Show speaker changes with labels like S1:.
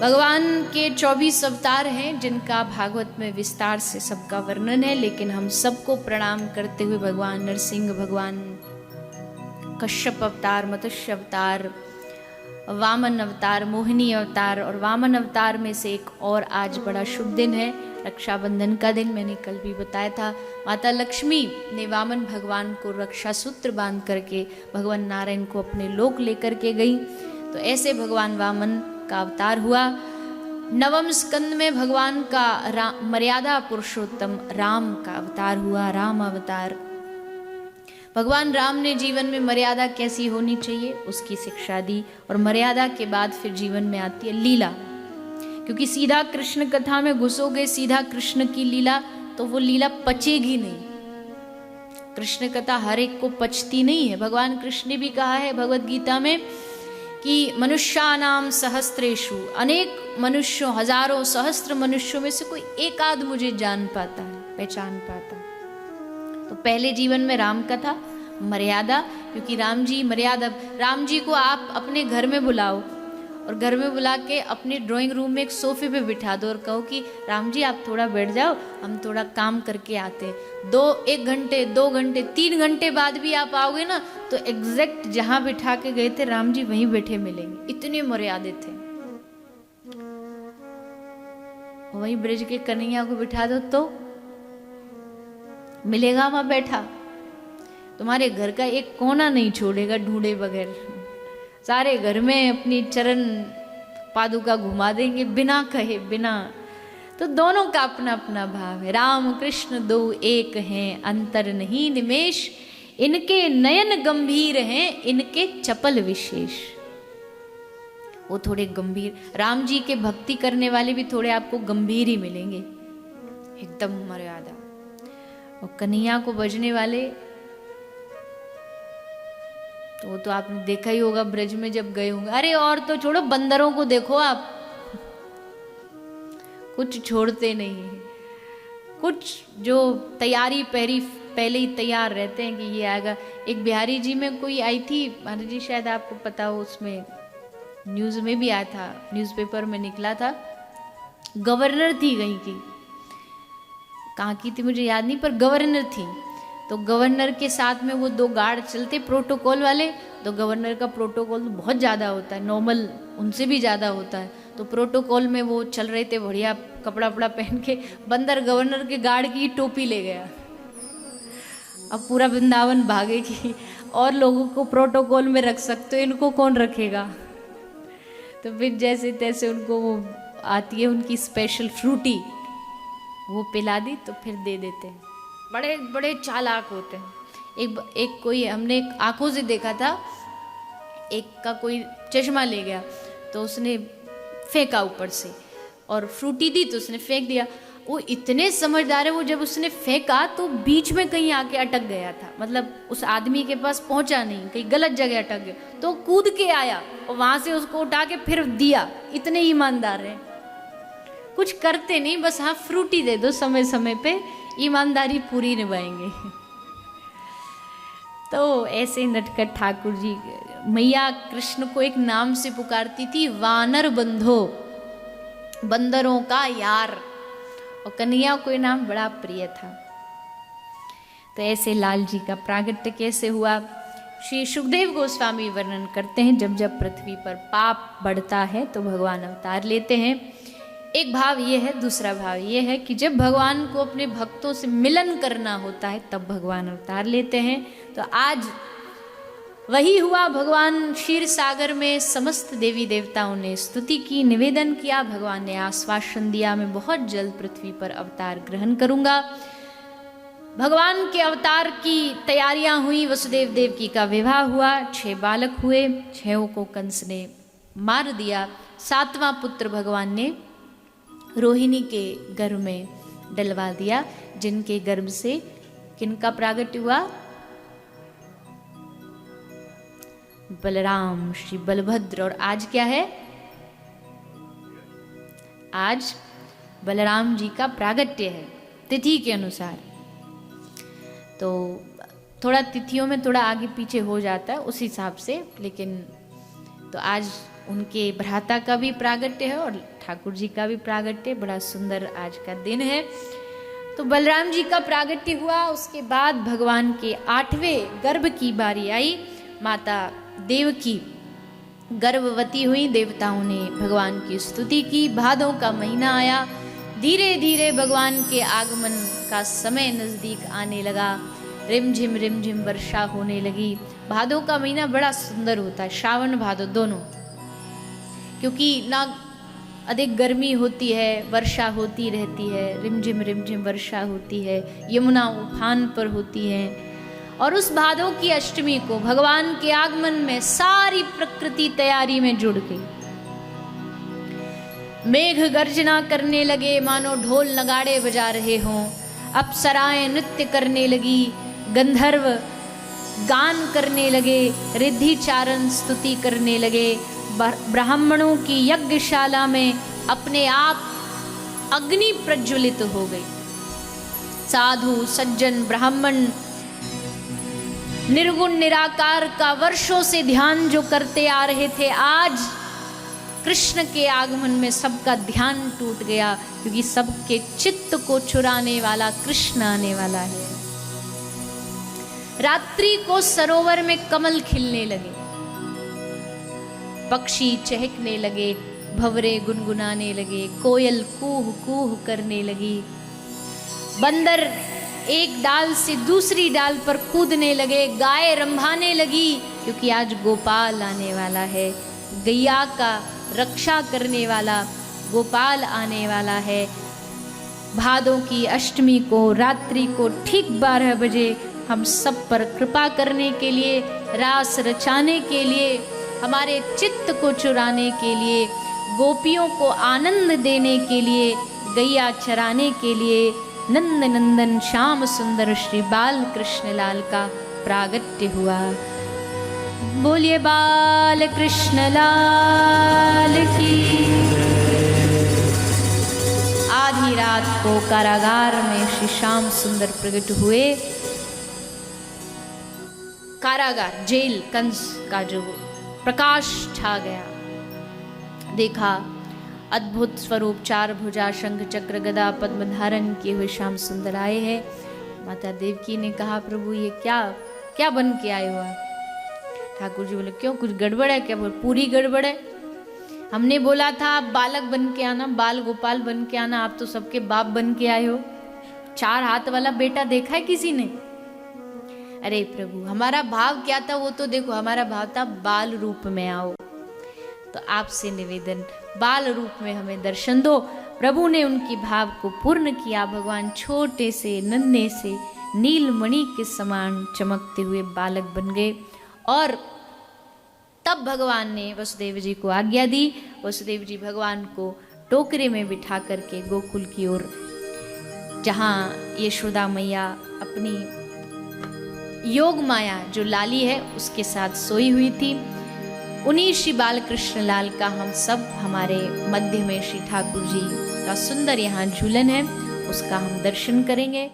S1: भगवान के 24 अवतार हैं जिनका भागवत में विस्तार से सबका वर्णन है, लेकिन हम सबको प्रणाम करते हुए भगवान नरसिंह, भगवान कश्यप अवतार, मत्स्य अवतार, वामन अवतार, मोहिनी अवतार और वामन अवतार में से एक और आज बड़ा शुभ दिन है, रक्षाबंधन का दिन। मैंने कल भी बताया था, माता लक्ष्मी ने वामन भगवान को रक्षा सूत्र बांध करके भगवान नारायण को अपने लोक लेकर के गई। तो ऐसे भगवान वामन का अवतार हुआ। नवम स्कंद में भगवान का मर्यादा पुरुषोत्तम राम का अवतार हुआ, राम अवतार। भगवान राम ने जीवन में मर्यादा कैसी होनी चाहिए उसकी शिक्षा दी, और मर्यादा के बाद फिर जीवन में आती है लीला, क्योंकि सीधा कृष्ण कथा में घुसोगे, सीधा कृष्ण की लीला, तो वो लीला पचेगी नहीं। कृष्ण कथा हर एक को पचती नहीं है। भगवान कृष्ण ने भी कहा है भगवद गीता में कि मनुष्यानाम सहस्त्रेषु, अनेक मनुष्यों, हजारों सहस्त्र मनुष्यों में से कोई एक आध मुझे जान पाता है, पहचान पाता है। तो पहले जीवन में राम कथा, मर्यादा, क्योंकि राम जी मर्यादा, राम जी को आप अपने घर में बुलाओ और घर में बुला के अपने ड्राइंग रूम में एक सोफे पे बिठा दो और कहो कि राम जी आप थोड़ा बैठ जाओ, हम थोड़ा काम करके आते हैं। 1 घंटे, 2 घंटे, 3 घंटे बाद भी आप आओगे ना, तो एग्जैक्ट जहां बिठा के गए थे राम जी वहीं बैठे मिलेंगे, इतने मर्यादे थे। वहीं ब्रज के कन्हैया को बिठा दो तो मिलेगा वहां बैठा, तुम्हारे घर का एक कोना नहीं छोड़ेगा ढूंढे बगैर, सारे घर में अपनी चरण पादुका घुमा देंगे बिना कहे, बिना। तो दोनों का अपना अपना भाव है। राम कृष्ण दो एक हैं, अंतर नहीं निमेष, इनके नयन गंभीर हैं, इनके चपल विशेष। वो थोड़े गंभीर, राम जी के भक्ति करने वाले भी थोड़े आपको गंभीर ही मिलेंगे, एकदम मर्यादा। और कन्हैया को बजने वाले तो वो तो आपने देखा ही होगा ब्रज में जब गए होंगे। अरे और तो छोड़ो, बंदरों को देखो आप, कुछ छोड़ते नहीं है। कुछ जो तैयारी पहले ही तैयार रहते हैं कि ये आएगा। एक बिहारी जी में कोई आई थी, महाराज जी शायद आपको पता हो, उसमें न्यूज़ में भी आया था, न्यूज़पेपर में निकला था। गवर्नर थी कहीं की, कहाँ की थी मुझे याद नहीं, पर गवर्नर थी। तो गवर्नर के साथ में वो 2 गार्ड चलते प्रोटोकॉल वाले। तो गवर्नर का प्रोटोकॉल तो बहुत ज़्यादा होता है, नॉर्मल उनसे भी ज़्यादा होता है। तो प्रोटोकॉल में वो चल रहे थे बढ़िया कपड़ा वपड़ा पहन के, बंदर गवर्नर के गार्ड की टोपी ले गया। अब पूरा वृंदावन भागेगी, और लोगों को प्रोटोकॉल में रख सकते हो, इनको कौन रखेगा। तो फिर जैसे तैसे उनको वो आती है उनकी स्पेशल फ्रूटी, वो पिला दी तो फिर दे देते हैं। बड़े बड़े चालाक होते हैं। एक कोई हमने आंखों से देखा था, एक का कोई चश्मा ले गया तो उसने फेंका ऊपर से, और फ्रूटी दी तो उसने फेंक दिया। वो इतने समझदार है, वो जब उसने फेंका तो बीच में कहीं आके अटक गया था, मतलब उस आदमी के पास पहुंचा नहीं, कहीं गलत जगह अटक गया, तो कूद के आया और वहां से उसको उठा के फिर दिया। इतने ईमानदार हैं, कुछ करते नहीं, बस हाँ फ्रूटी दे दो समय समय पे, ईमानदारी पूरी निभाएंगे। तो ऐसे नटखट ठाकुर जी, मैया कृष्ण को एक नाम से पुकारती थी, वानर बंधो, बंदरों का यार। और कन्हैया को नाम बड़ा प्रिय था। तो ऐसे लाल जी का प्रागट्य कैसे हुआ, श्री सुखदेव गोस्वामी वर्णन करते हैं। जब जब पृथ्वी पर पाप बढ़ता है तो भगवान अवतार लेते हैं। एक भाव ये है, दूसरा भाव ये है कि जब भगवान को अपने भक्तों से मिलन करना होता है तब भगवान अवतार लेते हैं। तो आज वही हुआ। भगवान क्षीर सागर में समस्त देवी देवताओं ने स्तुति की, निवेदन किया। भगवान ने आश्वासन दिया, मैं बहुत जल्द पृथ्वी पर अवतार ग्रहण करूंगा। भगवान के अवतार की तैयारियां हुई। वसुदेव देवकी का विवाह हुआ, 6 बालक हुए, 6 को कंस ने मार दिया। 7वां पुत्र भगवान ने रोहिणी के गर्भ में डलवा दिया, जिनके गर्भ से किनका प्रागट्य हुआ, बलराम, श्री बलभद्र। और आज क्या है, आज बलराम जी का प्रागट्य है तिथि के अनुसार। तो थोड़ा तिथियों में थोड़ा आगे पीछे हो जाता है उस हिसाब से, लेकिन तो आज उनके भ्राता का भी प्रागट्य है और ठाकुर जी का भी प्रागट्य। बड़ा सुंदर आज का दिन है। तो बलराम जी का प्रागट्य हुआ, उसके बाद भगवान के 8वें गर्भ की बारी आई। माता देवकी गर्भवती हुई, देवताओं ने भगवान की स्तुति की। भादों का महीना आया, धीरे धीरे भगवान के आगमन का समय नजदीक आने लगा। रिमझिम वर्षा होने लगी। भादों का महीना बड़ा सुंदर होता है, श्रावण भादो दोनों, क्योंकि ना अधिक गर्मी होती है, वर्षा होती रहती है, रिमझिम वर्षा होती है, यमुना उफान पर होती है। और उस भादों की अष्टमी को भगवान के आगमन में सारी प्रकृति तैयारी में जुड़ गई। मेघ गर्जना करने लगे, मानो ढोल नगाड़े बजा रहे हों। अप्सराएं नृत्य करने लगी, गंधर्व गान करने लगे, रिद्धि चारण स्तुति करने लगे। ब्राह्मणों की यज्ञशाला में अपने आप अग्नि प्रज्वलित हो गई। साधु सज्जन ब्राह्मण निर्गुण निराकार का वर्षों से ध्यान जो करते आ रहे थे, आज कृष्ण के आगमन में सबका ध्यान टूट गया, क्योंकि सबके चित्त को चुराने वाला कृष्ण आने वाला है। रात्रि को सरोवर में कमल खिलने लगे, पक्षी चहकने लगे, भंवरे गुनगुनाने लगे, कोयल कूह कूह करने लगी, बंदर एक डाल से दूसरी डाल पर कूदने लगे, गाय रंभाने लगी, क्योंकि आज गोपाल आने वाला है। गैया का रक्षा करने वाला गोपाल आने वाला है। भादों की अष्टमी को रात्रि को ठीक 12 बजे हम सब पर कृपा करने के लिए, रास रचाने के लिए, हमारे चित्त को चुराने के लिए, गोपियों को आनंद देने के लिए, गैया चराने के लिए नंद नंदन श्याम सुंदर श्री बाल कृष्ण लाल का प्रागट्य हुआ। बोलिए बाल कृष्ण लाल की। आधी रात को कारागार में श्री श्याम सुंदर प्रकट हुए। कारागार, जेल, कंस का जो प्रकाश छा गया, देखा अद्भुत स्वरूप, 4 भुजा, शंख चक्र गदा पद्म धारण किए हुए श्याम सुंदर आए हैं। माता देवकी ने कहा, प्रभु ये क्या बन के आए हो आप? ठाकुर जी बोले, क्यों कुछ गड़बड़ है क्या? बोले, पूरी गड़बड़ है। हमने बोला था आप बालक बन के आना, बाल गोपाल बन के आना, आप तो सबके बाप बन के आए हो। 4 हाथ वाला बेटा देखा है किसी ने? अरे प्रभु, हमारा भाव क्या था वो तो देखो। हमारा भाव था बाल रूप में आओ। तो आपसे निवेदन, बाल रूप में हमें दर्शन दो। प्रभु ने उनकी भाव को पूर्ण किया। भगवान छोटे से नन्हे से नीलमणि के समान चमकते हुए बालक बन गए। और तब भगवान ने वसुदेव जी को आज्ञा दी। वसुदेव जी भगवान को टोकरे में बिठा करके गोकुल की ओर, जहाँ यशोदा मैया अपनी योग माया जो लाली है उसके साथ सोई हुई थी, उन्हीं श्री बालकृष्ण लाल का हम सब, हमारे मध्य में श्री ठाकुर जी का सुंदर यहाँ झूलन है, उसका हम दर्शन करेंगे।